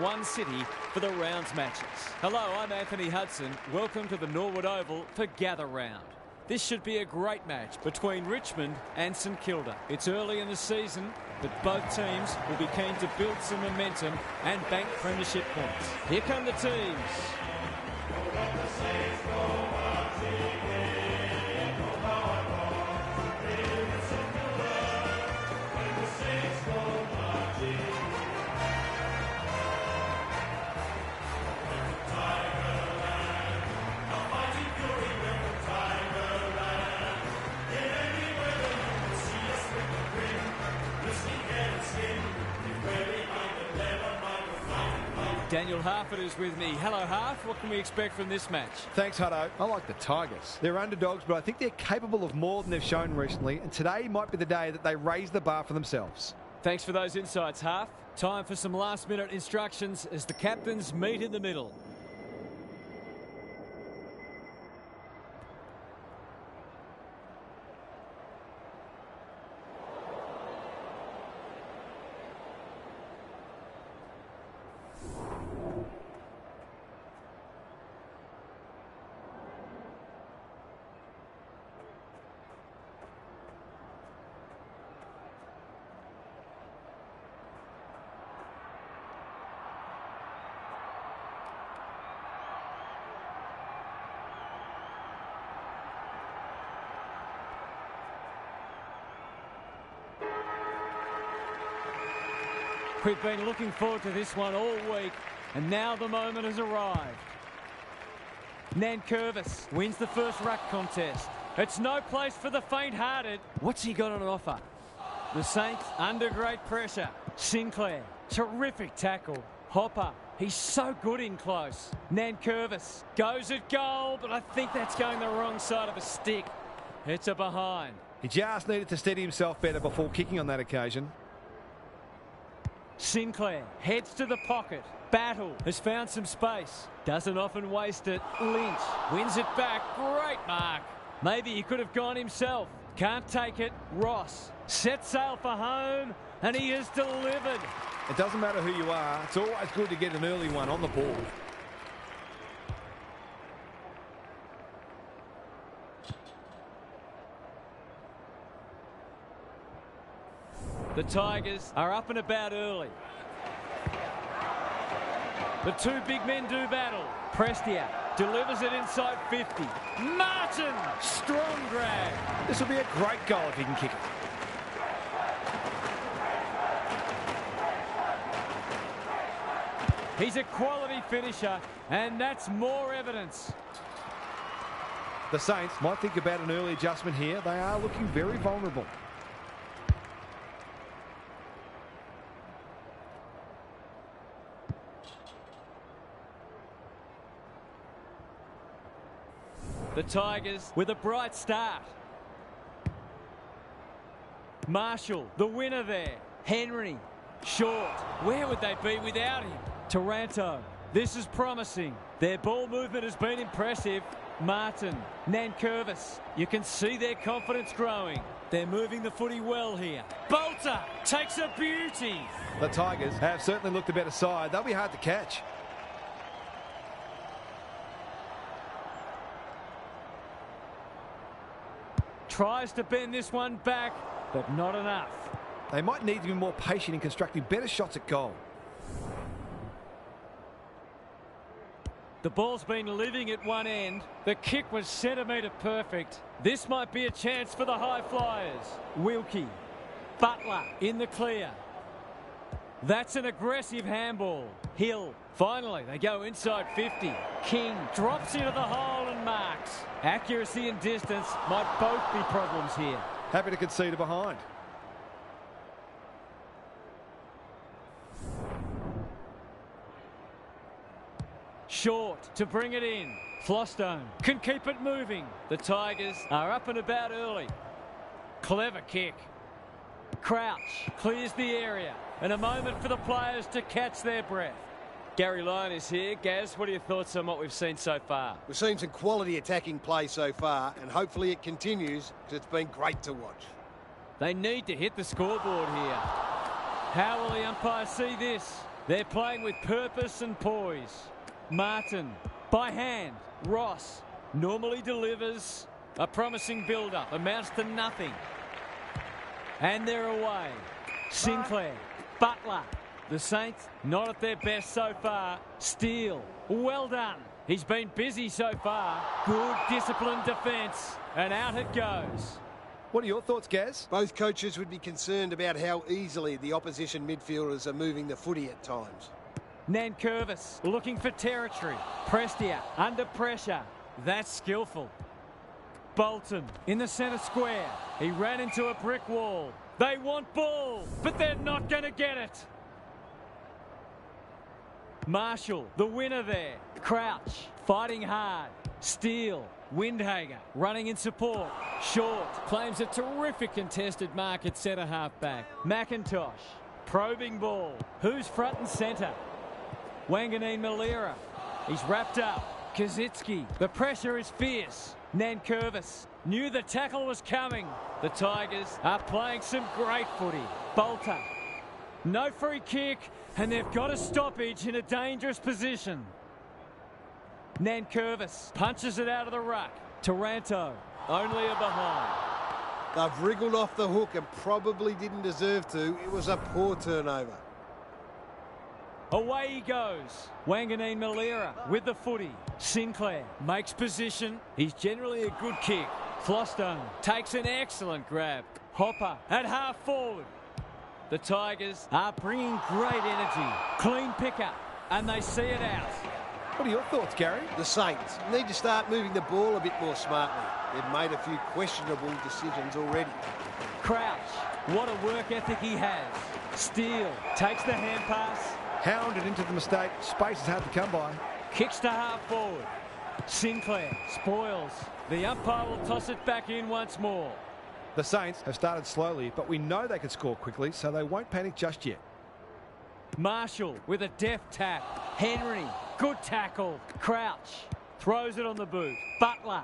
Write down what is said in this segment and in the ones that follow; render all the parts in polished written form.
one city for the rounds matches. Hello, I'm Anthony Hudson. Welcome to the Norwood Oval for Gather Round. This should be a great match between Richmond and St Kilda. It's early in the season, but both teams will be keen to build some momentum and bank premiership points. Here come the teams. Daniel Harford is with me. Hello, Harf. What can we expect from this match? Thanks, Hutto. I like the Tigers. They're underdogs, but I think they're capable of more than they've shown recently, and today might be the day that they raise the bar for themselves. Thanks for those insights, Harf. Time for some last-minute instructions as the captains meet in the middle. We've been looking forward to this one all week, and now the moment has arrived. Nankervis wins the first ruck contest. It's no place for the faint-hearted. What's he got on offer? The Saints under great pressure. Sinclair, terrific tackle. Hopper, he's so good in close. Nankervis goes at goal, but I think that's going the wrong side of the stick. It's a behind. He just needed to steady himself better before kicking on that occasion. Sinclair heads to the pocket. Battle has found some space. Doesn't often waste it. Lynch wins it back. Great mark. Maybe he could have gone himself. Can't take it. Ross sets sail for home, and he has delivered. It doesn't matter who you are. It's always good to get an early one on the ball. The Tigers are up and about early. The two big men do battle. Prestia delivers it inside 50. Martin, strong grab. This will be a great goal if he can kick it. He's a quality finisher, and that's more evidence. The Saints might think about an early adjustment here. They are looking very vulnerable. The Tigers with a bright start. Marshall, the winner there. Henry, short. Where would they be without him? Taranto, this is promising. Their ball movement has been impressive. Martin, Nankervis, you can see their confidence growing. They're moving the footy well here. Bolter takes a beauty. The Tigers have certainly looked a better side. They'll be hard to catch. Tries to bend this one back, but not enough. They might need to be more patient in constructing better shots at goal. The ball's been living at one end. The kick was centimetre perfect. This might be a chance for the high flyers. Wilkie, Butler in the clear. That's an aggressive handball. Hill, finally they go inside 50. King drops into the hole and marks. Accuracy and distance might both be problems here. Happy to concede a behind. Short to bring it in. Flostone can keep it moving. The Tigers are up and about early. Clever kick. Crouch clears the area. And a moment for the players to catch their breath. Gary Lyon is here. Gaz, what are your thoughts on what we've seen so far? We've seen some quality attacking play so far, and hopefully it continues because it's been great to watch. They need to hit the scoreboard here. How will the umpire see this? They're playing with purpose and poise. Martin, by hand. Ross normally delivers. A promising build-up, amounts to nothing. And they're away. Sinclair, Butler. The Saints, not at their best so far. Steele, well done. He's been busy so far. Good disciplined defence. And out it goes. What are your thoughts, Gaz? Both coaches would be concerned about how easily the opposition midfielders are moving the footy at times. Nankervis looking for territory. Prestia under pressure. That's skillful. Bolton in the centre square. He ran into a brick wall. They want ball, but they're not going to get it. Marshall, the winner there. Crouch, fighting hard. Steele, Windhager, running in support. Short, claims a terrific contested mark at centre half back. McIntosh, probing ball. Who's front and centre? Wanganeen Malira. He's wrapped up. Kazitsky, the pressure is fierce. Nankervis knew the tackle was coming. The Tigers are playing some great footy. Bolter, no free kick, and they've got a stoppage in a dangerous position. Nankervis punches it out of the ruck. Taranto, only a behind. They've wriggled off the hook and probably didn't deserve to. It was a poor turnover. Away he goes. Wanganeen Malira with the footy. Sinclair makes position. He's generally a good kick. Flostone takes an excellent grab. Hopper at half forward. The Tigers are bringing great energy. Clean pickup, and they see it out. What are your thoughts, Gary? The Saints need to start moving the ball a bit more smartly. They've made a few questionable decisions already. Crouch, what a work ethic he has. Steele takes the hand pass. Hounded into the mistake. Space is hard to come by. Kicks to half forward. Sinclair spoils. The umpire will toss it back in once more. The Saints have started slowly, but we know they can score quickly, so they won't panic just yet. Marshall with a deft tap. Henry, good tackle. Crouch throws it on the boot. Butler.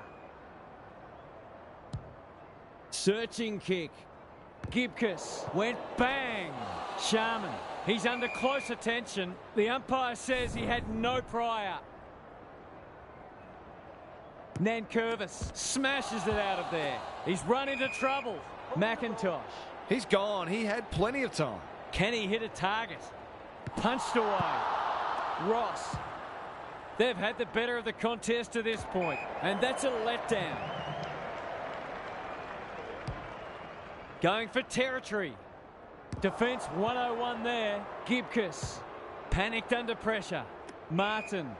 Searching kick. Gibcus went bang. Sharman, he's under close attention. The umpire says he had no prior. Nankervis smashes it out of there. He's run into trouble. McIntosh. He's gone. He had plenty of time. Can he hit a target? Punched away. Ross. They've had the better of the contest to this point, and that's a letdown. Going for territory. Defence 101 there. Gibcus. Panicked under pressure. Martin.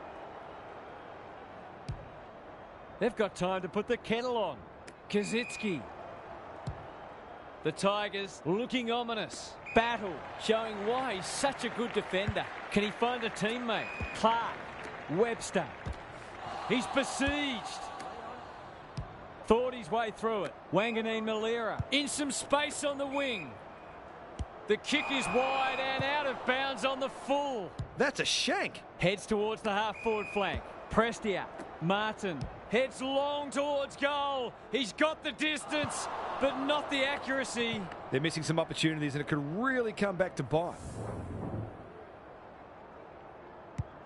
They've got time to put the kettle on. Kazitsky. The Tigers looking ominous. Battle showing why he's such a good defender. Can he find a teammate? Clark. Webster. He's besieged. Thought his way through it. Wanganeen Malira in some space on the wing. The kick is wide and out of bounds on the full. That's a shank. Heads towards the half-forward flank. Prestia. Martin. Heads long towards goal. He's got the distance, but not the accuracy. They're missing some opportunities, and it could really come back to bite.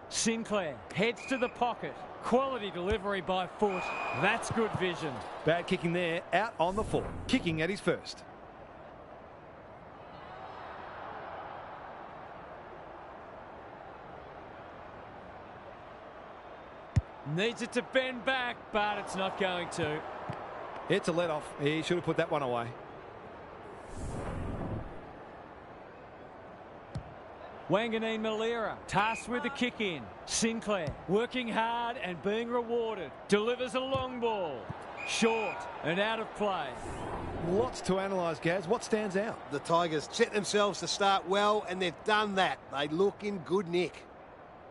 Sinclair heads to the pocket. Quality delivery by foot. That's good vision. Bad kicking there, out on the full. Kicking at his first. Needs it to bend back, but it's not going to. It's a let-off. He should have put that one away. Wanganeen Malira tasked with the kick in. Sinclair working hard and being rewarded. Delivers a long ball. Short and out of play. Lots to analyse, Gaz. What stands out? The Tigers set themselves to start well, and they've done that. They look in good nick.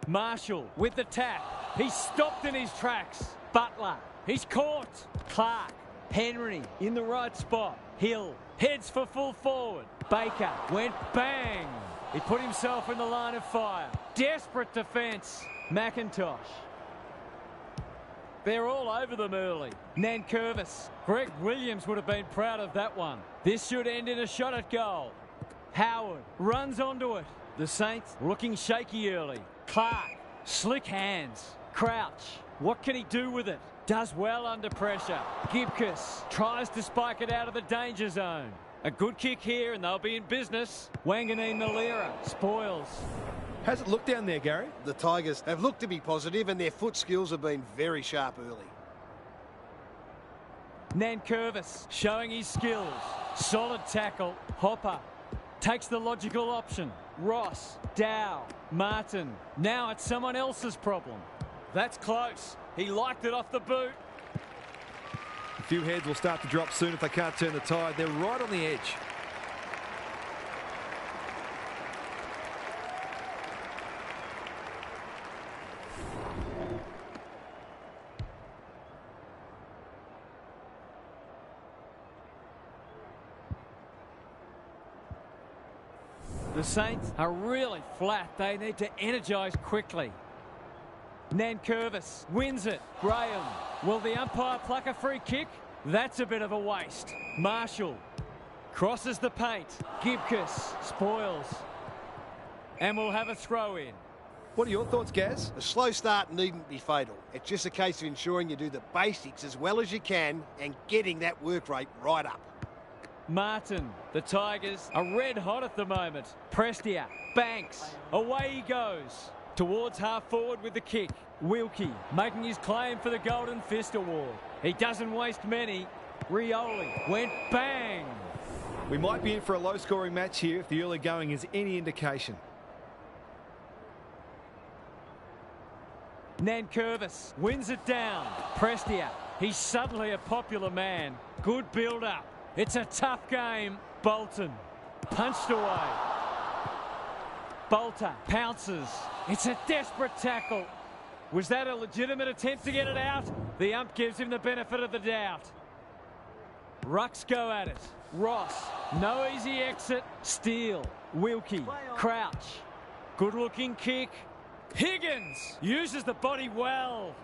Marshall with the tap. He's stopped in his tracks. Butler. He's caught. Clark. Henry in the right spot. Hill heads for full forward. Baker went bang. He put himself in the line of fire. Desperate defence. McIntosh. They're all over them early. Nankervis. Greg Williams would have been proud of that one. This should end in a shot at goal. Howard runs onto it. The Saints looking shaky early. Clark, slick hands. Crouch, what can he do with it? Does well under pressure. Gibcus tries to spike it out of the danger zone. A good kick here and they'll be in business. Wanganeen-Malira spoils. How's it look down there, Gary? The Tigers have looked to be positive and their foot skills have been very sharp early. Nankervis showing his skills. Solid tackle. Hopper takes the logical option. Ross, Dow, Martin. Now it's someone else's problem. That's close. He liked it off the boot. A few heads will start to drop soon if they can't turn the tide. They're right on the edge. The Saints are really flat. They need to energise quickly. Nankervis wins it. Graham. Will the umpire pluck a free kick? That's a bit of a waste. Marshall crosses the paint. Gibcus spoils. And we'll have a throw in. What are your thoughts, Gaz? A slow start needn't be fatal. It's just a case of ensuring you do the basics as well as you can and getting that work rate right up. Martin, the Tigers are red hot at the moment. Prestia, Banks, away he goes. Towards half forward with the kick. Wilkie making his claim for the Golden Fist Award. He doesn't waste many. Rioli went bang. We might be in for a low-scoring match here if the early going is any indication. Nankervis wins it down. Prestia, he's suddenly a popular man. Good build-up. It's a tough game. Bolton punched away. Bolter pounces. It's a desperate tackle. Was that a legitimate attempt to get it out? The ump gives him the benefit of the doubt. Rucks go at it. Ross, no easy exit. Steele, Wilkie, Crouch. Good looking kick. Higgins uses the body well.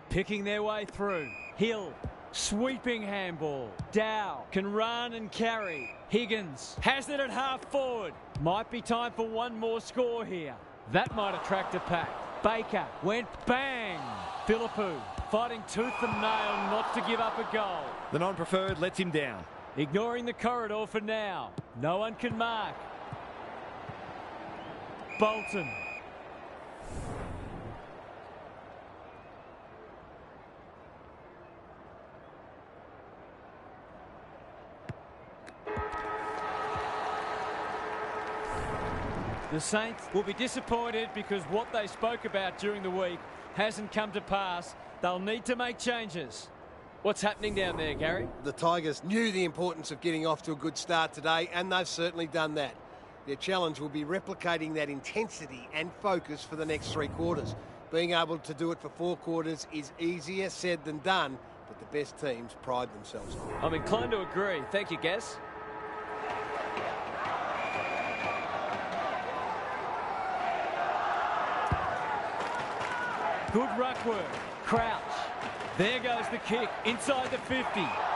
Picking their way through. Hill, sweeping handball. Dow can run and carry. Higgins has it at half forward. Might be time for one more score here. That might attract a pack. Baker went bang. Philippou fighting tooth and nail not to give up a goal. The non-preferred lets him down. Ignoring the corridor for now. No one can mark. Bolton. The Saints will be disappointed because what they spoke about during the week hasn't come to pass. They'll need to make changes. What's happening down there, Gary? The Tigers knew the importance of getting off to a good start today, and they've certainly done that. Their challenge will be replicating that intensity and focus for the next 3 quarters. Being able to do it for 4 quarters is easier said than done, but the best teams pride themselves on it. I'm inclined to agree. Thank you, Gaz. Good ruck work. Crouch. There goes the kick. Inside the 50.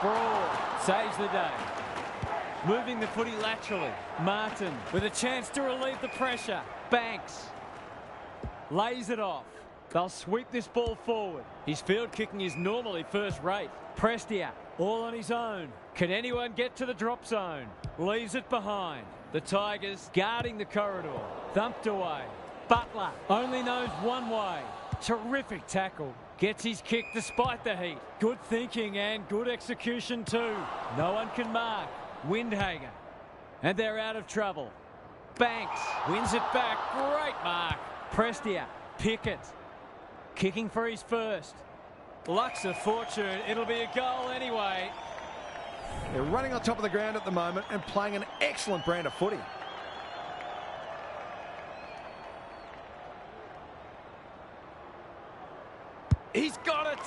Broad saves the day. Moving the footy laterally. Martin with a chance to relieve the pressure. Banks lays it off. They'll sweep this ball forward. His field kicking is normally first rate. Prestia all on his own. Can anyone get to the drop zone? Leaves it behind. The Tigers guarding the corridor. Thumped away. Butler only knows one way. Terrific tackle. Gets his kick despite the heat. Good thinking and good execution too. No one can mark. Windhager. And they're out of trouble. Banks wins it back. Great mark. Prestia. Pickett. Kicking for his first. Luck's of fortune. It'll be a goal anyway. They're running on top of the ground at the moment and playing an excellent brand of footy. He's got it.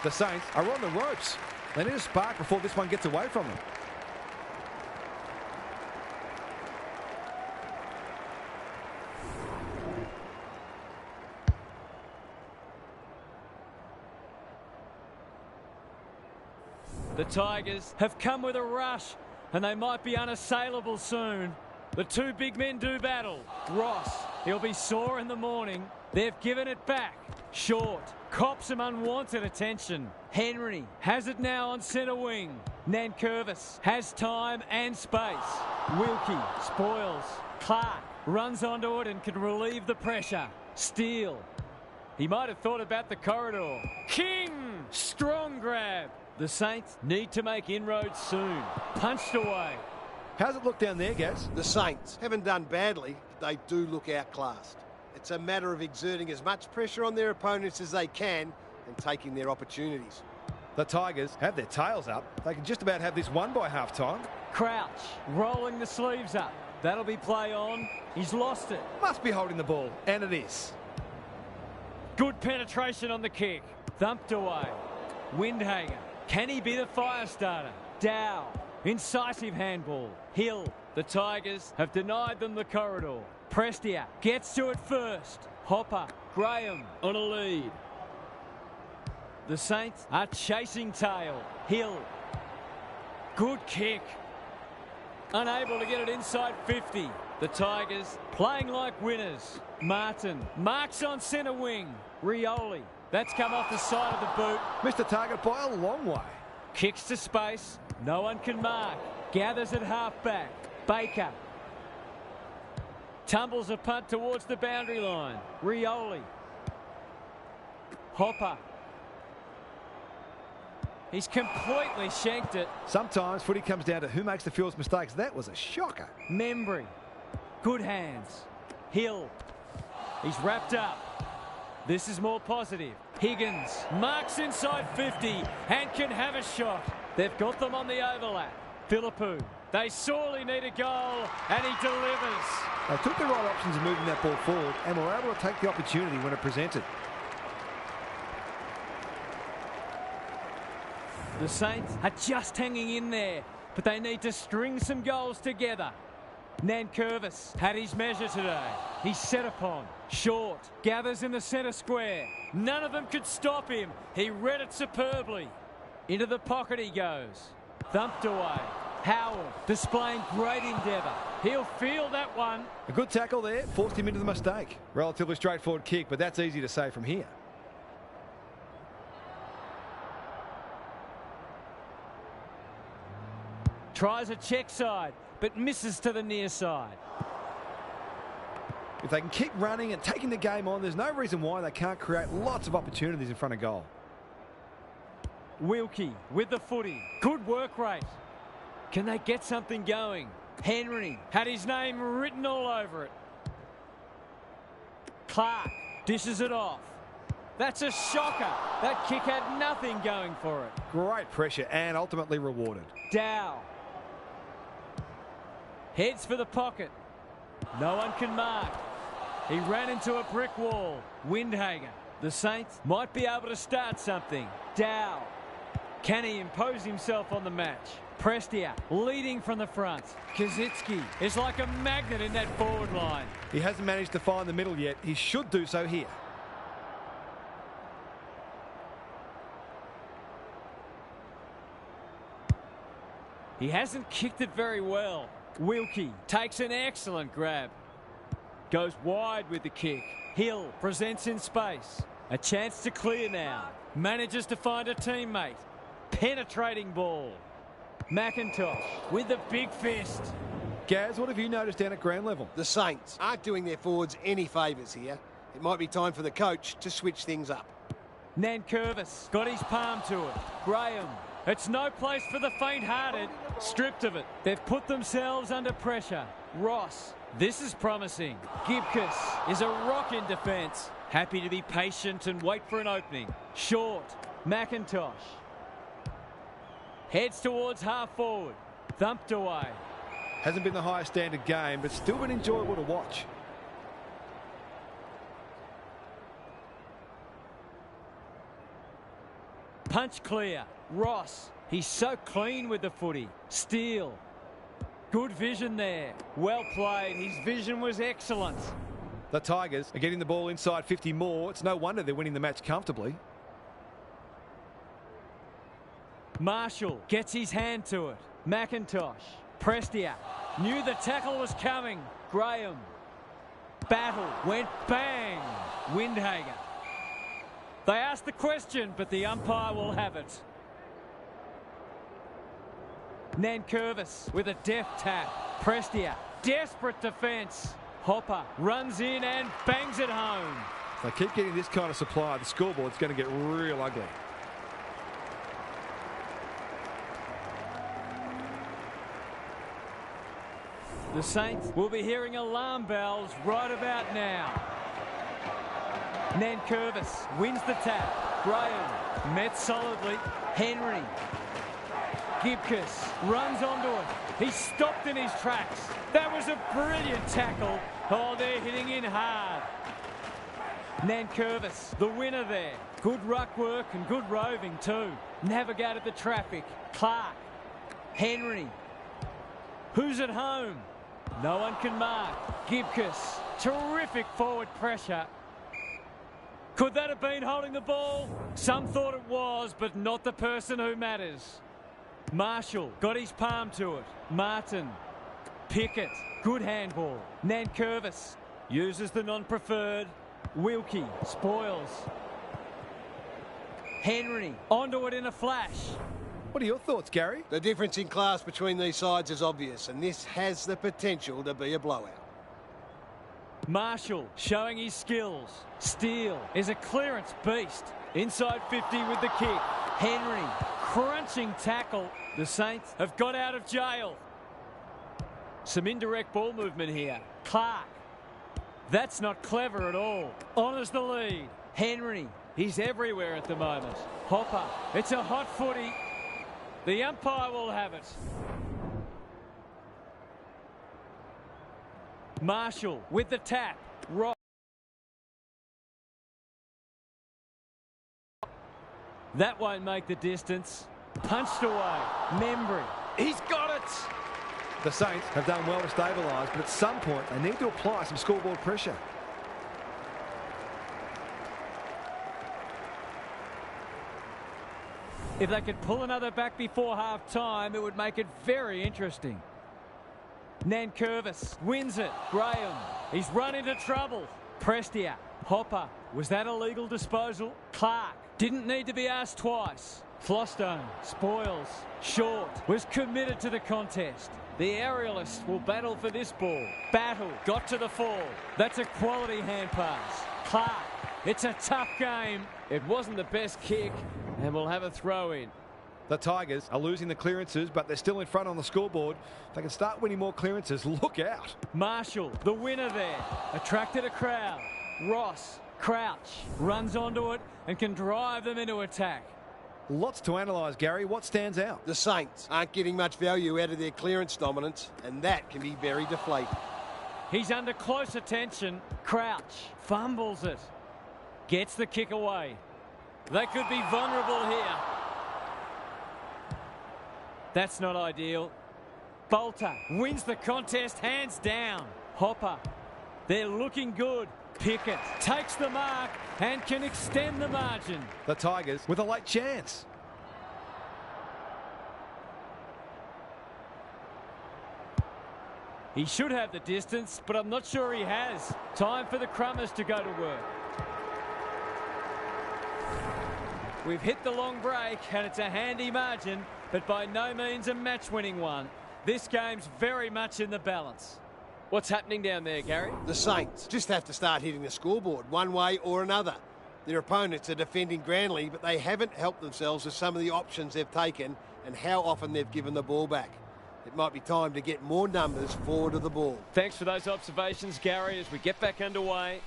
The Saints are on the ropes. They need a spark before this one gets away from them. The Tigers have come with a rush and they might be unassailable soon. The two big men do battle. Ross, he'll be sore in the morning. They've given it back. Short, cops some unwanted attention. Henry has it now on centre wing. Nankervis has time and space. Wilkie spoils. Clark runs onto it and can relieve the pressure. Steele. He might have thought about the corridor. King! Strong grab. The Saints need to make inroads soon. Punched away. How's it look down there, Gaz? The Saints haven't done badly, but they do look outclassed. It's a matter of exerting as much pressure on their opponents as they can and taking their opportunities. The Tigers have their tails up. They can just about have this won by half-time. Crouch, rolling the sleeves up. That'll be play on. He's lost it. Must be holding the ball, and it is. Good penetration on the kick. Thumped away. Windhager. Can he be the fire starter? Dow. Incisive handball. Hill. The Tigers have denied them the corridor. Prestia gets to it first. Hopper. Graham on a lead. The Saints are chasing tail. Hill. Good kick. Unable to get it inside 50. The Tigers playing like winners. Martin marks on centre wing. Rioli. That's come off the side of the boot. Missed the target by a long way. Kicks to space. No one can mark. Gathers at half-back. Baker. Tumbles a punt towards the boundary line. Rioli. Hopper. He's completely shanked it. Sometimes footy comes down to who makes the fewest mistakes. That was a shocker. Membry. Good hands. Hill. He's wrapped up. This is more positive. Higgins marks inside 50 and can have a shot. They've got them on the overlap. Philippou. They sorely need a goal and he delivers. They took the right options in moving that ball forward and were able to take the opportunity when it presented. The Saints are just hanging in there, but they need to string some goals together. Nankervis had his measure today. He's set upon. Short. Gathers in the centre square. None of them could stop him. He read it superbly. Into the pocket he goes. Thumped away. Howard displaying great endeavour. He'll feel that one. A good tackle there. Forced him into the mistake. Relatively straightforward kick, but that's easy to say from here. Tries a check side, but misses to the near side. If they can keep running and taking the game on, there's no reason why they can't create lots of opportunities in front of goal. Wilkie with the footy. Good work rate. Can they get something going? Henry had his name written all over it. Clark dishes it off. That's a shocker. That kick had nothing going for it. Great pressure and ultimately rewarded. Dow. Heads for the pocket. No one can mark. He ran into a brick wall. Windhager. The Saints might be able to start something. Dow. Can he impose himself on the match? Prestia leading from the front. Kazitsky is like a magnet in that forward line. He hasn't managed to find the middle yet. He should do so here. He hasn't kicked it very well. Wilkie takes an excellent grab. Goes wide with the kick. Hill presents in space. A chance to clear now. Manages to find a teammate. Penetrating ball. McIntosh with the big fist. Gaz, what have you noticed down at ground level? The Saints aren't doing their forwards any favours here. It might be time for the coach to switch things up. Nankervis got his palm to it. Graham. It's no place for the faint-hearted. Stripped of it. They've put themselves under pressure. Ross. This is promising. Gibcus is a rock in defence. Happy to be patient and wait for an opening. Short. McIntosh. Heads towards half forward. Thumped away. Hasn't been the highest standard game, but still been enjoyable to watch. Punch clear. Ross. He's so clean with the footy. Steele. Good vision there. Well played. His vision was excellent. The Tigers are getting the ball inside 50 more. It's no wonder they're winning the match comfortably. Marshall gets his hand to it. McIntosh. Prestia. Knew the tackle was coming. Graham. Battle. Went bang. Windhager. They asked the question, but the umpire will have it. Nankervis with a deft tap. Prestia. Desperate defence. Hopper runs in and bangs it home. They keep getting this kind of supply. The scoreboard's going to get real ugly. The Saints will be hearing alarm bells right about now. Nankervis wins the tap. Graham met solidly. Henry. Gibcus runs onto it. He's stopped in his tracks. That was a brilliant tackle. Oh, they're hitting in hard. Nankervis, the winner there. Good ruck work and good roving too. Navigated the traffic. Clark. Henry. Who's at home? No one can mark. Gibcus. Terrific forward pressure. Could that have been holding the ball? Some thought it was, but not the person who matters. Marshall got his palm to it. Martin. Pickett. Good handball. Nankervis uses the non-preferred. Wilkie spoils. Henry onto it in a flash. What are your thoughts, Gary? The difference in class between these sides is obvious, and this has the potential to be a blowout. Marshall showing his skills. Steele is a clearance beast. Inside 50 with the kick. Henry, crunching tackle. The Saints have got out of jail. Some indirect ball movement here. Clark. That's not clever at all. Honours the lead. Henry, he's everywhere at the moment. Hopper, it's a hot footy. The umpire will have it. Marshall with the tap. Rock. That won't make the distance. Punched away. Membry. He's got it. The Saints have done well to stabilise, but at some point they need to apply some scoreboard pressure. If they could pull another back before half-time, it would make it very interesting. Nankervis wins it. Graham, he's run into trouble. Prestia. Hopper, was that a legal disposal? Clark, didn't need to be asked twice. Flostone, spoils. Short, was committed to the contest. The aerialists will battle for this ball. Battle, got to the fall. That's a quality hand pass. Clark, it's a tough game. It wasn't the best kick, and we'll have a throw in. The Tigers are losing the clearances, but they're still in front on the scoreboard. If they can start winning more clearances, look out. Marshall, the winner there, attracted a crowd. Ross, crouch, runs onto it and can drive them into attack. Lots to analyse, Gary. What stands out? The Saints aren't getting much value out of their clearance dominance, and that can be very deflating. He's under close attention. Crouch fumbles it. Gets the kick away. They could be vulnerable here. That's not ideal. Bolter wins the contest hands down. Hopper, they're looking good. Pickett takes the mark and can extend the margin. The Tigers with a late chance. He should have the distance, but I'm not sure he has. Time for the Crummers to go to work. We've hit the long break and it's a handy margin, but by no means a match-winning one. This game's very much in the balance. What's happening down there, Gary? The Saints just have to start hitting the scoreboard one way or another. Their opponents are defending grandly, but they haven't helped themselves with some of the options they've taken and how often they've given the ball back. It might be time to get more numbers forward of the ball. Thanks for those observations, Gary, as we get back underway.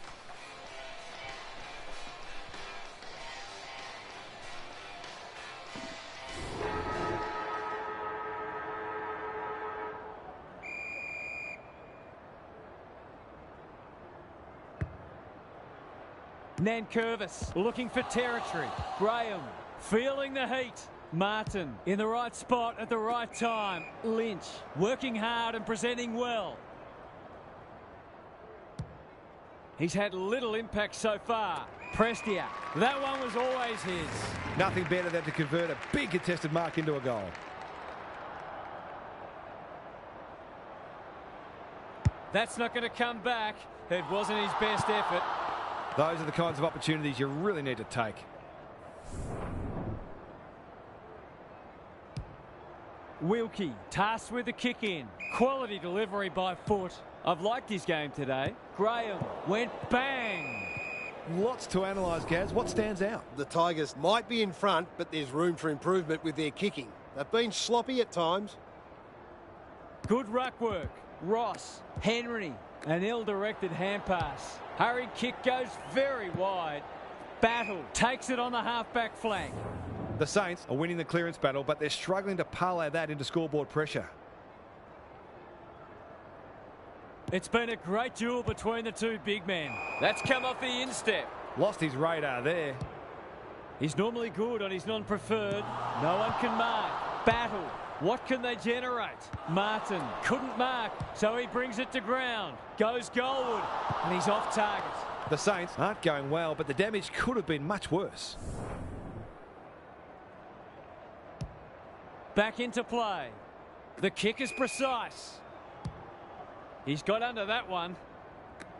Nankervis looking for territory. Graham feeling the heat. Martin in the right spot at the right time. Lynch working hard and presenting well. He's had little impact so far. Prestia, that one was always his. Nothing better than to convert a big contested mark into a goal. That's not going to come back. It wasn't his best effort. Those are the kinds of opportunities you really need to take. Wilkie tasked with the kick in. Quality delivery by foot. I've liked his game today. Graham went bang. Lots to analyse, Gaz. What stands out? The Tigers might be in front, but there's room for improvement with their kicking. They've been sloppy at times. Good ruck work. Ross, Henry, an ill-directed hand pass. Hurried kick goes very wide. Battle takes it on the half-back flank. The Saints are winning the clearance battle, but they're struggling to parlay that into scoreboard pressure. It's been a great duel between the two big men. That's come off the instep. Lost his radar there. He's normally good on his non-preferred. No one can mark. Battle. What can they generate? Martin couldn't mark, so he brings it to ground. Goes goalward, and he's off target. The Saints aren't going well, but the damage could have been much worse. Back into play. The kick is precise. He's got under that one.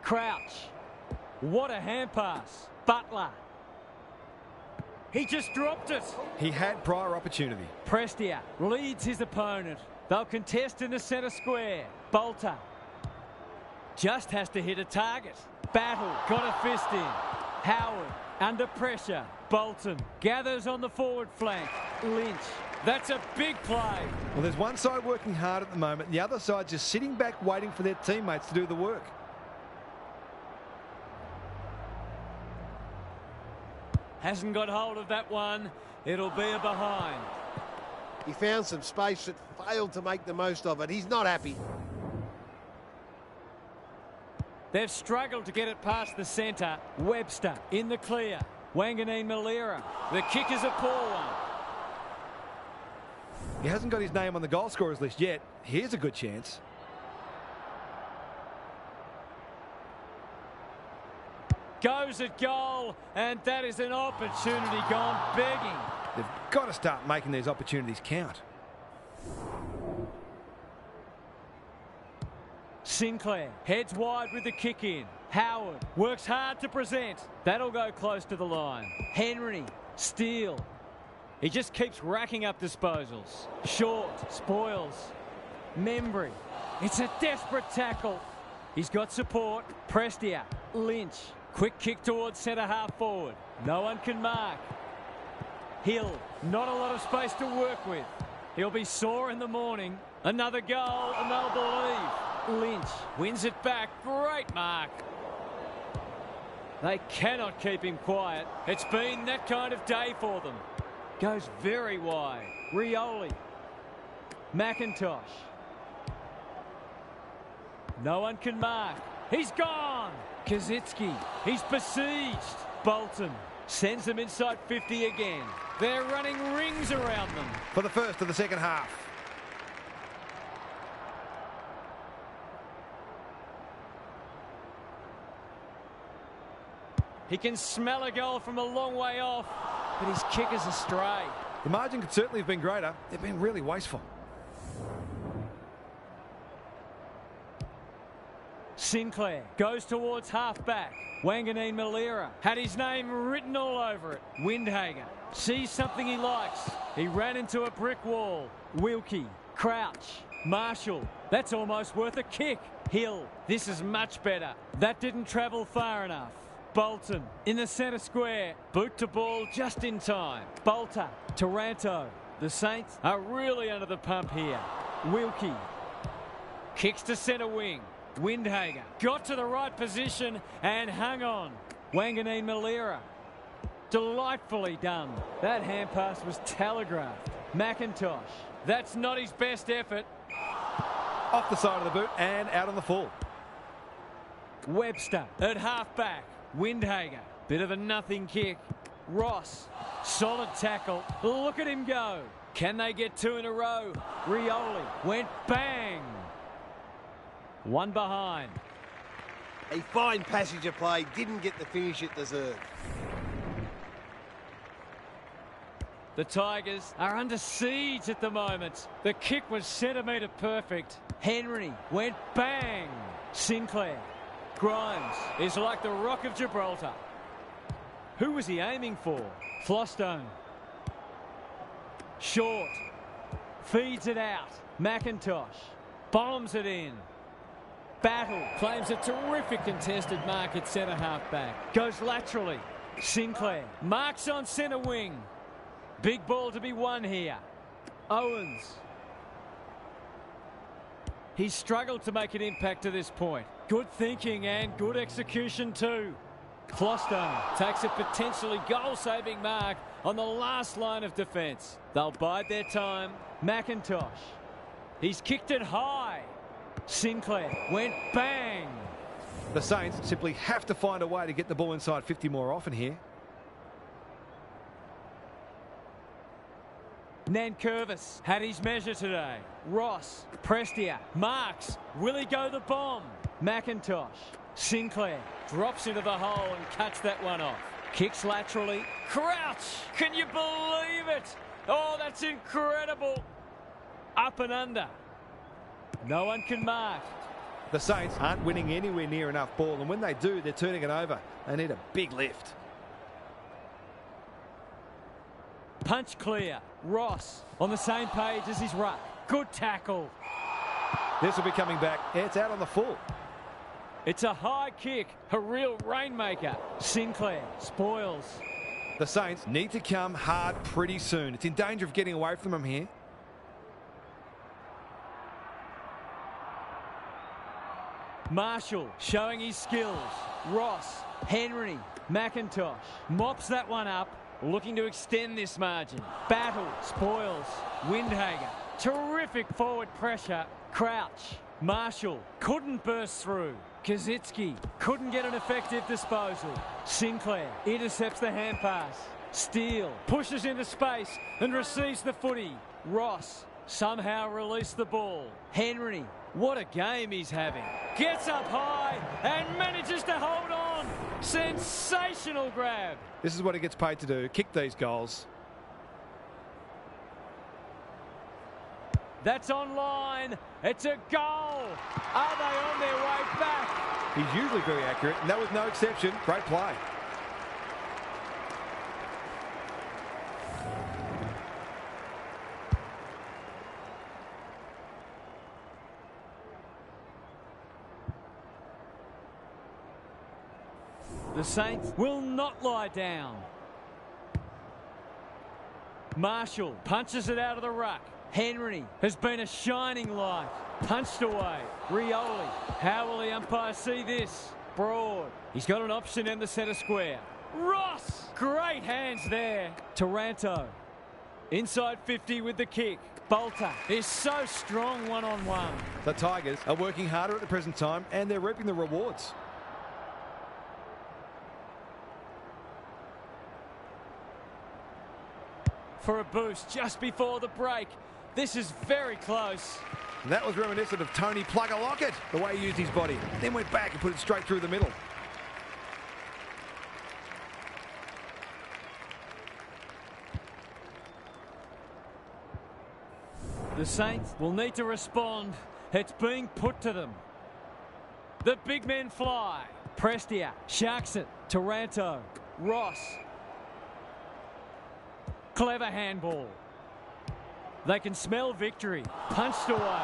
Crouch. What a hand pass. Butler. He just dropped it. He had prior opportunity. Prestia leads his opponent. They'll contest in the centre square. Bolter just has to hit a target. Battle got a fist in. Howard under pressure. Bolton gathers on the forward flank. Lynch. That's a big play. Well, there's one side working hard at the moment. The other side just sitting back waiting for their teammates to do the work. Hasn't got hold of that one. It'll be a behind. He found some space that failed to make the most of it. He's not happy. They've struggled to get it past the centre. Webster in the clear. Wanganeen Malera. The kick is a poor one. He hasn't got his name on the goal scorers list yet. Here's a good chance. Goes at goal, and that is an opportunity gone begging. They've got to start making these opportunities count. Sinclair heads wide with the kick in. Howard works hard to present. That'll go close to the line. Henry, Steele. He just keeps racking up disposals. Short, spoils. Membry. It's a desperate tackle. He's got support. Prestia, Lynch. Quick kick towards centre half forward. No one can mark. Hill, not a lot of space to work with. He'll be sore in the morning. Another goal and they'll believe. Lynch wins it back. Great mark. They cannot keep him quiet. It's been that kind of day for them. Goes very wide. Rioli. McIntosh. No one can mark. He's gone. Kazitsky. He's besieged. Bolton sends them inside 50 again. They're running rings around them. For the first of the second half. He can smell a goal from a long way off, but his kick is astray. The margin could certainly have been greater. They've been really wasteful. Sinclair goes towards half-back. Wanganeen Malera had his name written all over it. Windhager sees something he likes. He ran into a brick wall. Wilkie, Crouch, Marshall. That's almost worth a kick. Hill, this is much better. That didn't travel far enough. Bolton in the centre square. Boot to ball just in time. Bolter, Taranto. The Saints are really under the pump here. Wilkie kicks to centre wing. Windhager got to the right position and hung on. Wanganeen Malera. Delightfully done. That hand pass was telegraphed. McIntosh. That's not his best effort. Off the side of the boot and out on the full. Webster at half-back. Windhager. Bit of a nothing kick. Ross. Solid tackle. Look at him go. Can they get two in a row? Rioli went bang. One behind. A fine passage of play. Didn't get the finish it deserved. The Tigers are under siege at the moment. The kick was centimetre perfect. Henry went bang. Sinclair. Grimes is like the Rock of Gibraltar. Who was he aiming for? Flostone. Short. Feeds it out. McIntosh. Bombs it in. Battle claims a terrific contested mark at centre half back. Goes laterally. Sinclair. Marks on centre wing. Big ball to be won here. Owens. He's struggled to make an impact to this point. Good thinking and good execution too. Flostone takes a potentially goal-saving mark on the last line of defence. They'll bide their time. McIntosh. He's kicked it high. Sinclair went bang. The Saints simply have to find a way to get the ball inside 50 more often here. Nankervis had his measure today. Ross. Prestia. Marks. Will he go the bomb? McIntosh. Sinclair drops into the hole and cuts that one off. Kicks laterally. Crouch! Can you believe it? Oh, that's incredible. Up and under. No one can mark. The Saints aren't winning anywhere near enough ball, and when they do, they're turning it over. They need a big lift. Punch clear. Ross on the same page as his ruck. Good tackle. This will be coming back. It's out on the full. It's a high kick, a real rainmaker. Sinclair spoils. The Saints need to come hard pretty soon. It's in danger of getting away from them here. Marshall showing his skills. Ross, Henry, McIntosh mops that one up, looking to extend this margin. Battle spoils. Windhager. Terrific forward pressure. Crouch. Marshall couldn't burst through. Kazitsky couldn't get an effective disposal. Sinclair intercepts the hand pass. Steele pushes into space and receives the footy. Ross somehow released the ball. Henry, what a game he's having. Gets up high and manages to hold on. Sensational grab. This is what he gets paid to do, kick these goals. That's online. It's a goal. Are they on their way back? He's usually very accurate, and that was no exception. Great play. The Saints will not lie down. Marshall punches it out of the ruck. Henry has been a shining light. Punched away. Rioli. How will the umpire see this? Broad. He's got an option in the centre square. Ross! Great hands there. Taranto. Inside 50 with the kick. Bolter is so strong one-on-one. The Tigers are working harder at the present time, and they're reaping the rewards. For a boost just before the break. This is very close. And that was reminiscent of Tony Plugger Lockett, the way he used his body. Then went back and put it straight through the middle. The Saints will need to respond. It's being put to them. The big men fly. Prestia sharks it. Taranto. Ross. Clever handball. They can smell victory. Punched away.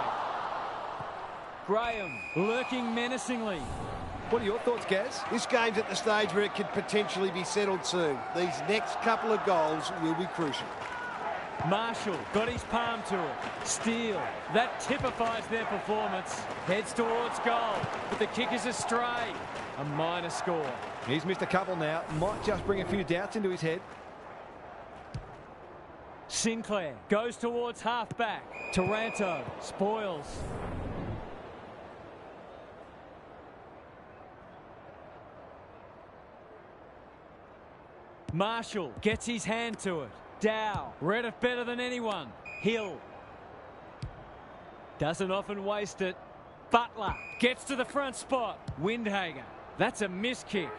Graham lurking menacingly. What are your thoughts, Gaz? This game's at the stage where it could potentially be settled soon. These next couple of goals will be crucial. Marshall got his palm to it. Steele. That typifies their performance. Heads towards goal, but the kick is astray. A minor score. He's missed a couple now. Might just bring a few doubts into his head. Sinclair goes towards half-back. Taranto spoils. Marshall gets his hand to it. Dow read it better than anyone. Hill doesn't often waste it. Butler gets to the front spot. Windhager. That's a miss kick.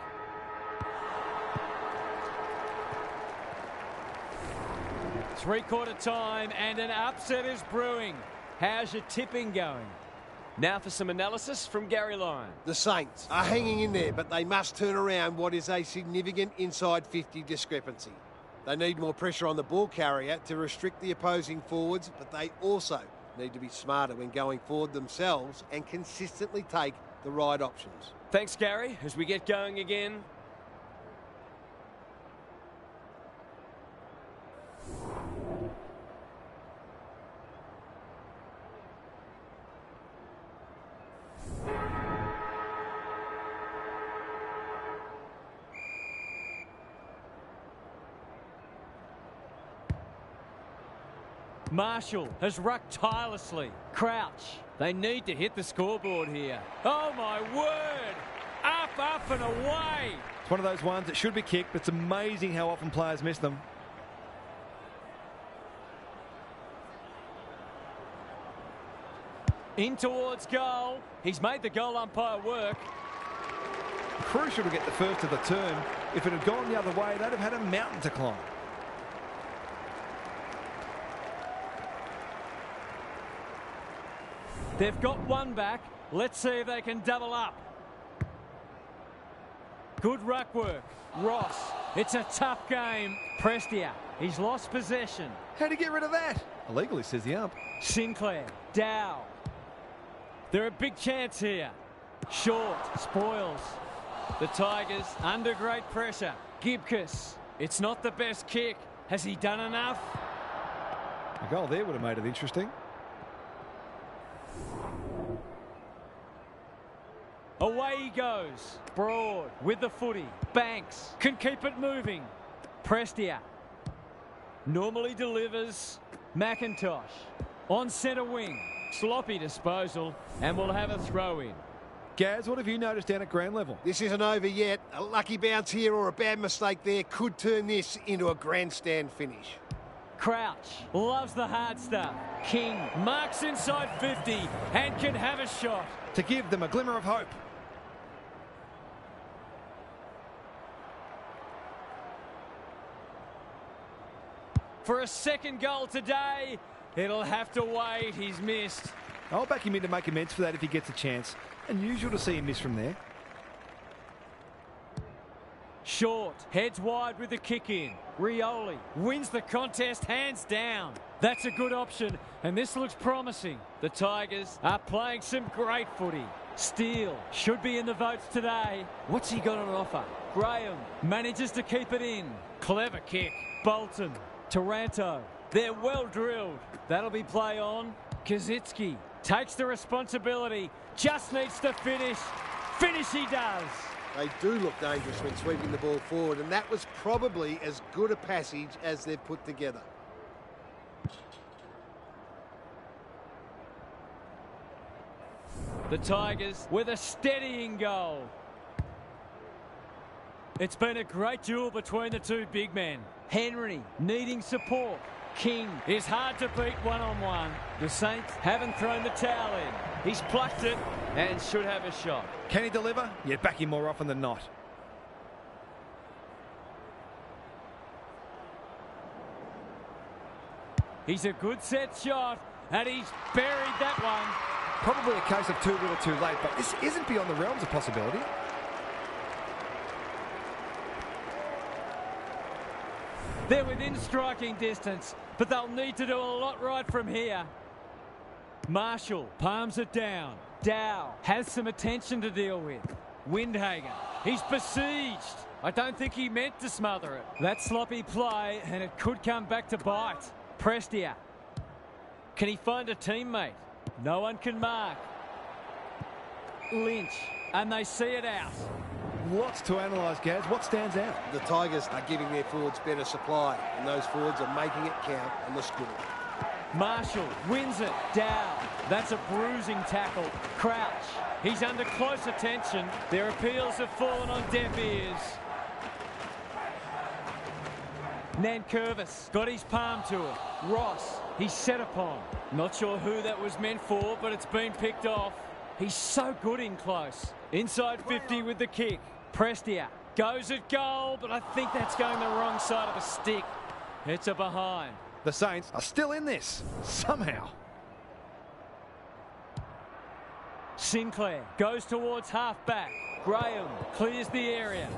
Three-quarter time and an upset is brewing. How's your tipping going? Now for some analysis from Gary Lyon. The Saints are hanging in there, but they must turn around what is a significant inside 50 discrepancy. They need more pressure on the ball carrier to restrict the opposing forwards, but they also need to be smarter when going forward themselves and consistently take the right options. Thanks, Gary. As we get going again. Marshall has rucked tirelessly. Crouch. They need to hit the scoreboard here. Oh, my word. Up, up and away. It's one of those ones that should be kicked, but it's amazing how often players miss them. In towards goal. He's made the goal umpire work. Crucial to get the first of the turn. If it had gone the other way, they'd have had a mountain to climb. They've got one back. Let's see if they can double up. Good ruck work. Ross. It's a tough game. Prestia. He's lost possession. How'd he get rid of that? Illegally, says the ump. Sinclair. Dow. They're a big chance here. Short. Spoils. The Tigers under great pressure. Gibcus. It's not the best kick. Has he done enough? A goal there would have made it interesting. Away he goes. Broad with the footy. Banks can keep it moving. Prestia. Normally delivers. McIntosh. On centre wing. Sloppy disposal. And we'll have a throw in. Gaz, what have you noticed down at ground level? This isn't over yet. A lucky bounce here or a bad mistake there could turn this into a grandstand finish. Crouch loves the hard stuff. King marks inside 50 and can have a shot. To give them a glimmer of hope. For a second goal today, it'll have to wait. He's missed. I'll back him in to make amends for that if he gets a chance. Unusual to see him miss from there. Short, heads wide with the kick in. Rioli wins the contest hands down. That's a good option, and this looks promising. The Tigers are playing some great footy. Steele should be in the votes today. What's he got on offer? Graham manages to keep it in. Clever kick. Bolton. Taranto. They're well drilled. That'll be play on. Kazitsky takes the responsibility. Just needs to finish. Finish he does. They do look dangerous when sweeping the ball forward, and that was probably as good a passage as they've put together. The Tigers with a steadying goal. It's been a great duel between the two big men. Henry needing support. King is hard to beat one-on-one. The Saints haven't thrown the towel in. He's plucked it and should have a shot. Can he deliver? Yeah, back him more often than not. He's a good set shot, and he's buried that one. Probably a case of too little too late, but this isn't beyond the realms of possibility. They're within striking distance, but they'll need to do a lot right from here. Marshall palms it down. Dow has some attention to deal with. Windhager, he's besieged. I don't think he meant to smother it. That sloppy play, and it could come back to bite. Prestia. Can he find a teammate? No one can mark. Lynch, and they see it out. Lots to analyse, Gaz. What stands out? The Tigers are giving their forwards better supply, and those forwards are making it count on the score. Marshall wins it. Down. That's a bruising tackle. Crouch. He's under close attention. Their appeals have fallen on deaf ears. Nankervis got his palm to it. Ross, he's set upon. Not sure who that was meant for, but it's been picked off. He's so good in close. Inside 50 with the kick. Prestia goes at goal, but I think that's going the wrong side of a stick. It's a behind. The Saints are still in this, somehow. Sinclair goes towards half-back. Graham clears the area.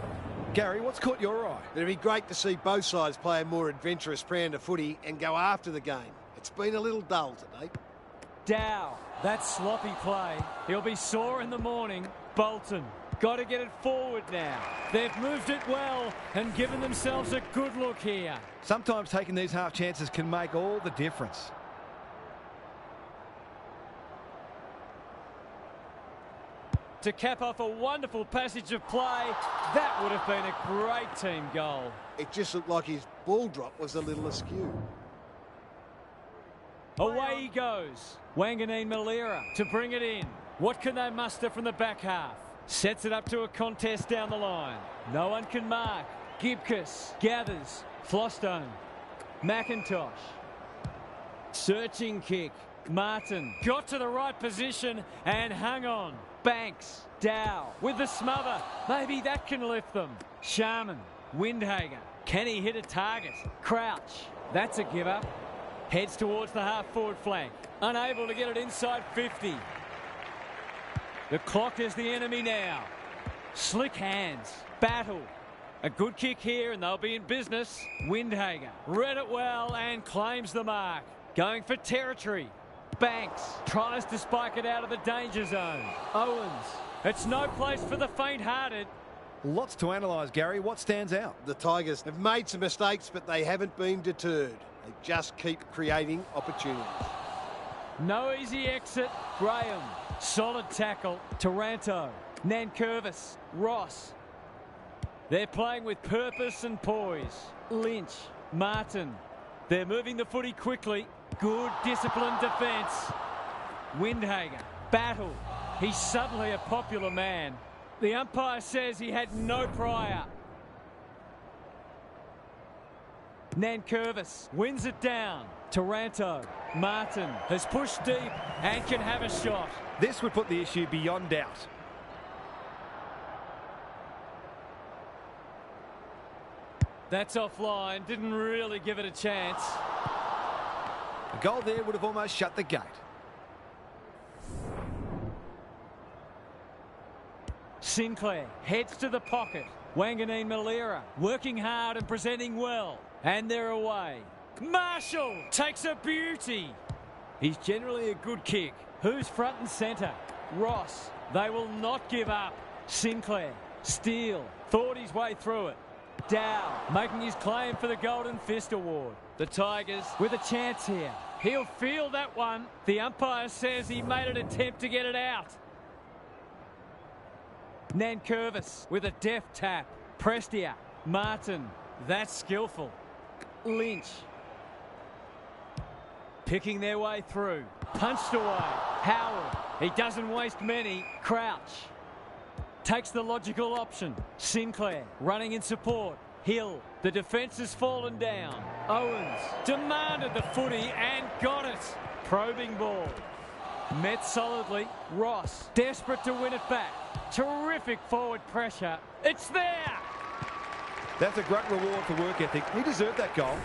Gary, what's caught your eye? It'd be great to see both sides play a more adventurous brand of footy and go after the game. It's been a little dull today. Dow, that sloppy play. He'll be sore in the morning. Bolton, got to get it forward now. They've moved it well and given themselves a good look here. Sometimes taking these half chances can make all the difference. To cap off a wonderful passage of play, that would have been a great team goal. It just looked like his ball drop was a little askew. Away he goes. Wanganeen Malera to bring it in. What can they muster from the back half? Sets it up to a contest down the line. No one can mark. Gibcus gathers. Flostone. McIntosh. Searching kick. Martin got to the right position and hung on. Banks. Dow with the smother. Maybe that can lift them. Sharman. Windhager. Can he hit a target? Crouch. That's a give up. Heads towards the half-forward flank. Unable to get it inside 50. The clock is the enemy now. Slick hands. Battle. A good kick here and they'll be in business. Windhager read it well and claims the mark. Going for territory. Banks tries to spike it out of the danger zone. Owens. It's no place for the faint-hearted. Lots to analyse, Gary. What stands out? The Tigers have made some mistakes, but they haven't been deterred. They just keep creating opportunities. No easy exit. Graham. Solid tackle. Taranto. Nankervis. Ross. They're playing with purpose and poise. Lynch. Martin. They're moving the footy quickly. Good disciplined defence. Windhager. Battle. He's suddenly a popular man. The umpire says he had no prior. Nankervis wins it down. Taranto. Martin has pushed deep and can have a shot. This would put the issue beyond doubt. That's offline. Didn't really give it a chance. A goal there would have almost shut the gate. Sinclair heads to the pocket. Wanganeen Malera working hard and presenting well. And they're away. Marshall takes a beauty. He's generally a good kick. Who's front and centre? Ross. They will not give up. Sinclair. Steele. Thought his way through it. Dow making his claim for the Golden Fist Award. The Tigers with a chance here. He'll feel that one. The umpire says he made an attempt to get it out. Nankervis with a deft tap. Prestia. Martin. That's skillful. Lynch. Picking their way through. Punched away. Howard. He doesn't waste many. Crouch. Takes the logical option. Sinclair running in support. Hill. The defence has fallen down. Owens demanded the footy and got it. Probing ball. Met solidly. Ross desperate to win it back. Terrific forward pressure. It's there. That's a great reward for work ethic. He deserved that goal.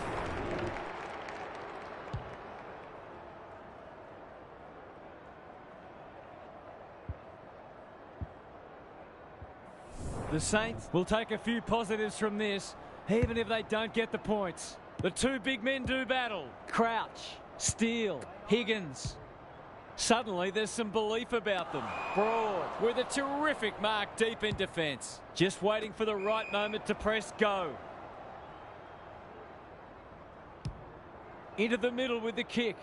The Saints will take a few positives from this, even if they don't get the points. The two big men do battle. Crouch, Steele, Higgins. Suddenly there's some belief about them. Broad with a terrific mark deep in defence. Just waiting for the right moment to press go. Into the middle with the kick.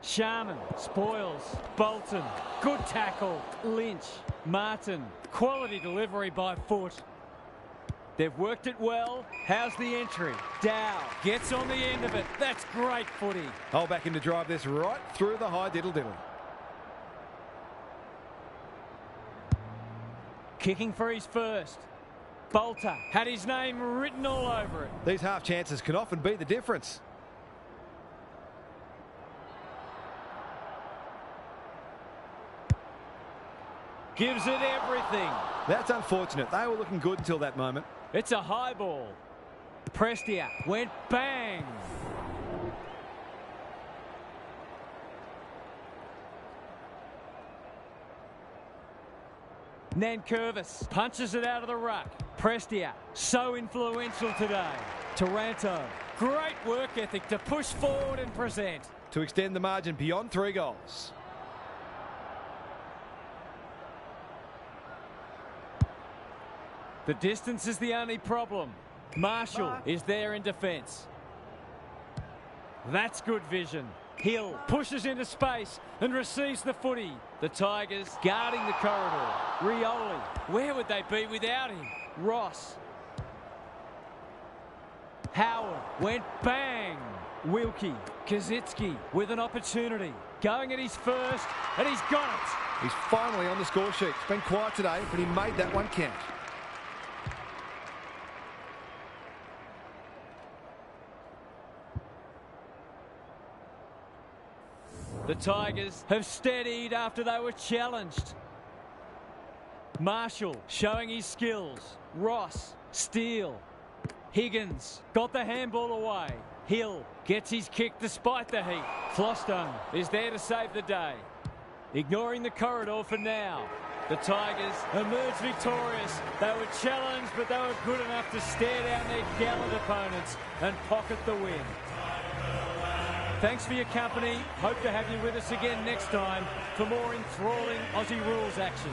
Sharman, Spoils, Bolton. Good tackle. Lynch, Martin. Quality delivery by foot. They've worked it well. How's the entry? Dow gets on the end of it. That's great footy. I'll back him to drive this right through the high diddle-diddle. Kicking for his first. Bolter had his name written all over it. These half chances can often be the difference. Gives it everything. That's unfortunate. They were looking good until that moment. It's a high ball. Prestia went bang. Nankervis punches it out of the ruck. Prestia, so influential today. Taranto, great work ethic to push forward and present. To extend the margin beyond 3 goals. The distance is the only problem. Marshall is there in defence. That's good vision. Hill pushes into space and receives the footy. The Tigers guarding the corridor. Rioli, where would they be without him? Ross. Howard went bang. Wilkie, Kazitsky with an opportunity. Going at his first, and he's got it. He's finally on the score sheet. It's been quiet today, but he made that one count. The Tigers have steadied after they were challenged. Marshall showing his skills. Ross, Steele. Higgins got the handball away. Hill gets his kick despite the heat. Flostone is there to save the day. Ignoring the corridor for now. The Tigers emerge victorious. They were challenged, but they were good enough to stare down their gallant opponents and pocket the win. Thanks for your company. Hope to have you with us again next time for more enthralling Aussie rules action.